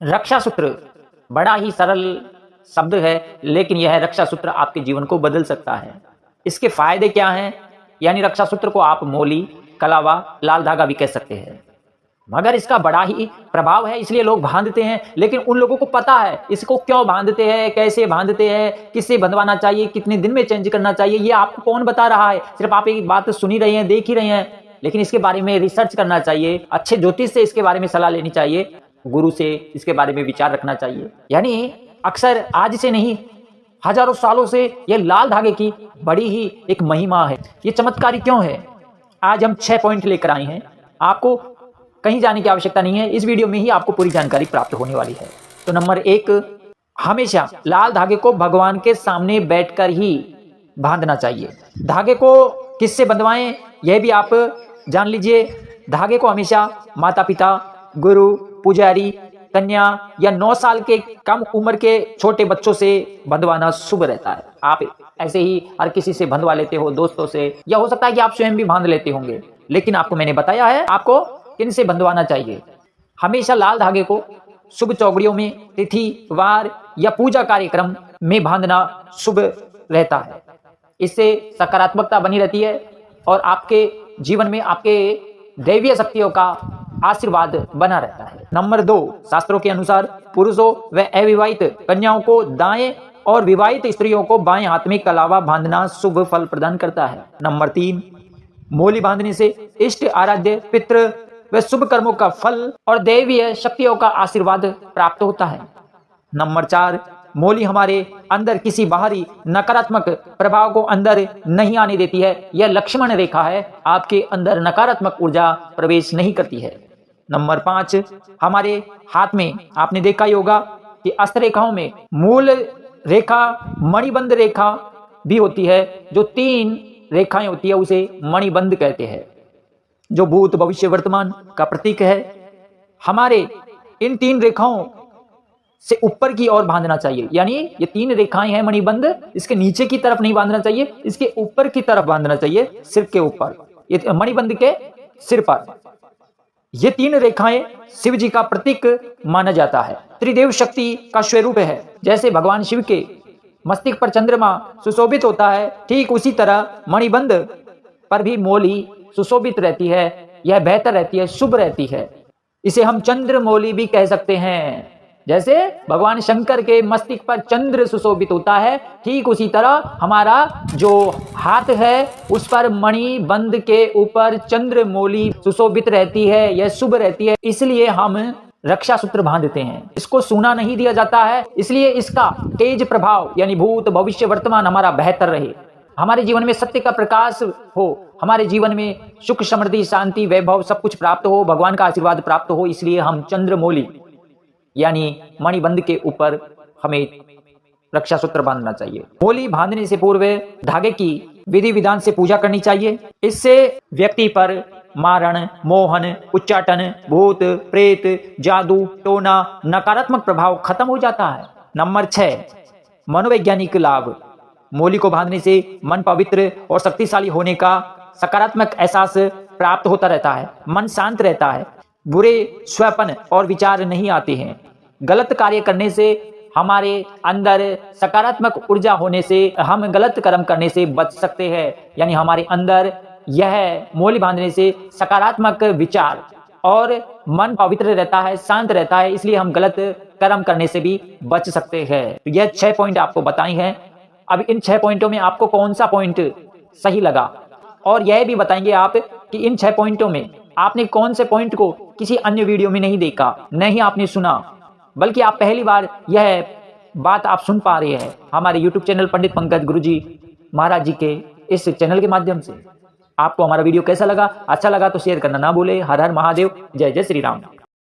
रक्षा सूत्र बड़ा ही सरल शब्द है, लेकिन यह रक्षा सूत्र आपके जीवन को बदल सकता है। इसके फायदे क्या हैं? यानी रक्षा सूत्र को आप मोली, कलावा, लाल धागा भी कह सकते हैं। मगर इसका बड़ा ही प्रभाव है, इसलिए लोग बांधते हैं। लेकिन उन लोगों को पता है इसको क्यों बांधते हैं, कैसे बांधते हैं, किससे बंधवाना चाहिए, कितने दिन में चेंज करना चाहिए, ये आपको कौन बता रहा है? सिर्फ आप एक बात सुन ही रहे हैं, देख ही रहे हैं। लेकिन इसके बारे में रिसर्च करना चाहिए, अच्छे ज्योतिष से इसके बारे में सलाह लेनी चाहिए, गुरु से इसके बारे में विचार रखना चाहिए। यानी अक्सर आज से नहीं, हजारों सालों से यह लाल धागे की बड़ी ही एक महिमा है। ये चमत्कारी क्यों है? आज हम 6 पॉइंट लेकर आए हैं। आपको कहीं जाने की आवश्यकता नहीं है, इस वीडियो में ही आपको पूरी जानकारी प्राप्त होने वाली है। तो नंबर 1, हमेशा लाल धागे को भगवान के सामने बैठकर ही बांधना चाहिए। धागे को किससे बंधवाएं यह भी आप जान लीजिए। धागे को हमेशा माता पिता, गुरु, पुजारी, कन्या या 9 साल के कम उम्र के छोटे बच्चों से बंधवाना शुभ रहता है। आप ऐसे ही हर किसी से बंधवा लेते हो, दोस्तों से, या हो सकता है कि आप स्वयं भी बांध लेते होंगे। लेकिन आपको मैंने बताया है आपको किनसे बंधवाना चाहिए। हमेशा लाल धागे को शुभ चौकड़ियों में, तिथि, वार या पूजा कार्यक्रम में बांधना शुभ रहता है। इससे सकारात्मकता बनी रहती है और आपके जीवन में आपके दैवीय शक्तियों का आशीर्वाद बना रहता है। नंबर 2, शास्त्रों के अनुसार पुरुषों व अविवाहित कन्याओं को दाएं और विवाहित स्त्रियों को बाएं हाथ में कलावा बांधना शुभ फल प्रदान करता है। नंबर 3, मोली बांधने से इष्ट, आराध्य, पितृ व शुभ कर्मों का फल और दैवीय शक्तियों का आशीर्वाद प्राप्त होता है। नंबर 4, मोली हमारे अंदर किसी बाहरी नकारात्मक प्रभाव को अंदर नहीं आने देती है। यह लक्ष्मण रेखा है, आपके अंदर नकारात्मक ऊर्जा प्रवेश नहीं करती है। नंबर 5, हमारे हाथ में आपने देखा ही होगा कि हस्तरेखाओं में मूल रेखा, मणिबंध रेखा भी होती है। जो 3 रेखाएं होती है उसे मणिबंध कहते हैं, जो भूत, भविष्य, वर्तमान का प्रतीक है। हमारे इन 3 रेखाओं से ऊपर की ओर बांधना चाहिए। यानी ये 3 रेखाएं हैं मणिबंध, इसके नीचे की तरफ नहीं बांधना चाहिए, इसके ऊपर की तरफ बांधना चाहिए, सिर के ऊपर, ये मणिबंध के सिर पर। ये 3 रेखाएं शिव जी का प्रतीक माना जाता है, त्रिदेव शक्ति का स्वरूप है। जैसे भगवान शिव के मस्तिष्क पर चंद्रमा सुशोभित होता है, ठीक उसी तरह मणिबंध पर भी मोली सुशोभित रहती है। यह बेहतर रहती है, शुभ रहती है। इसे हम चंद्र मोली भी कह सकते हैं। जैसे भगवान शंकर के मस्तिष्क पर चंद्र सुशोभित होता है, ठीक उसी तरह हमारा जो हाथ है उस पर मणिबंध के ऊपर चंद्र मोली सुशोभित रहती है, यह शुभ रहती है। इसलिए हम रक्षा सूत्र बांधते हैं। इसको सूना नहीं दिया जाता है, इसलिए इसका तेज प्रभाव यानी भूत, भविष्य, वर्तमान हमारा बेहतर रहे, हमारे जीवन में सत्य का प्रकाश हो, हमारे जीवन में सुख, समृद्धि, शांति, वैभव सब कुछ प्राप्त हो, भगवान का आशीर्वाद प्राप्त हो। इसलिए हम चंद्रमौली यानी मणिबंध के ऊपर हमें रक्षा सूत्र बांधना चाहिए। मोली बांधने से पूर्व धागे की विधि विधान से पूजा करनी चाहिए। इससे व्यक्ति पर मारण, मोहन, उच्चाटन, भूत, प्रेत, जादू, टोना, नकारात्मक प्रभाव खत्म हो जाता है। नंबर 6, मनोवैज्ञानिक लाभ। मोली को बांधने से मन पवित्र और शक्तिशाली होने का सकारात्मक एहसास प्राप्त होता रहता है। मन शांत रहता है, बुरे स्वप्न और विचार नहीं आते हैं। गलत कार्य करने से हमारे अंदर सकारात्मक ऊर्जा होने से हम गलत कर्म करने से बच सकते हैं। यानी हमारे अंदर यह मोली बांधने से सकारात्मक विचार और मन पवित्र रहता है, शांत रहता है, इसलिए हम गलत कर्म करने से भी बच सकते हैं। तो यह 6 पॉइंट आपको बताई हैं। अब इन 6 पॉइंटों में आपको कौन सा पॉइंट सही लगा, और यह भी बताएंगे आप कि इन 6 पॉइंटों में आपने कौन से पॉइंट को किसी अन्य वीडियो में नहीं देखा, नहीं आपने सुना, बल्कि आप पहली बार यह बात आप सुन पा रहे हैं हमारे YouTube चैनल पंडित पंकज गुरुजी महाराज जी के इस चैनल के माध्यम से। आपको हमारा वीडियो कैसा लगा? अच्छा लगा तो शेयर करना ना भूले। हर हर महादेव, जय जय श्री राम।